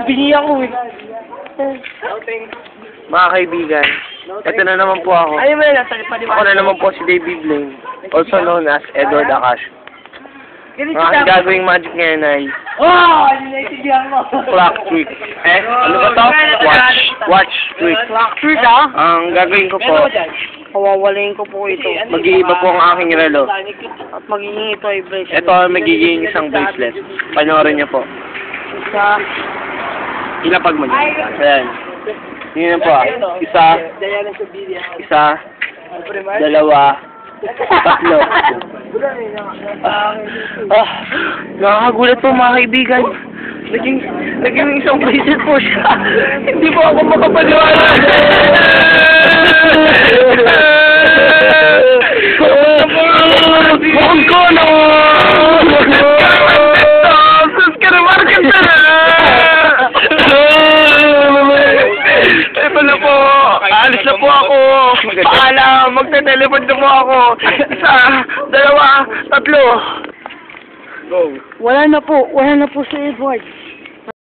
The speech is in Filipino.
Bingi ako eh. Mga kaibigan, ito na naman po ako. Ano mo na nasa paliwanag? Ako na naman po si David Blaine, also known as Edward Akash. Ganito Ang aking gagawing magic ngayon ay Oh! Naiintindihan mo. clock trick. Ano ba to? Watch trick. Clock trick ah? Ang gagawin ko po, Kawawalayin ko po ito. mag-iiba po ang aking relo. At magiging ito ay bracelet. Ito ang magiging isang bracelet. Panoorin niyo po. Isa. Ilapag mo niyo. Ayan. Tingnan po ah. Isa, dalawa, tatlo. Nakakagulat po mga kaibigan. Naging isang bracelet po siya. Hindi po ako makapaniwala. Huwag ko na! Sus ka na market na! Ay pala po, alis na po ako. Paalam, magte-teleport na po ako. Isa, dalawa, tatlo. Go. Wala na po si Edward.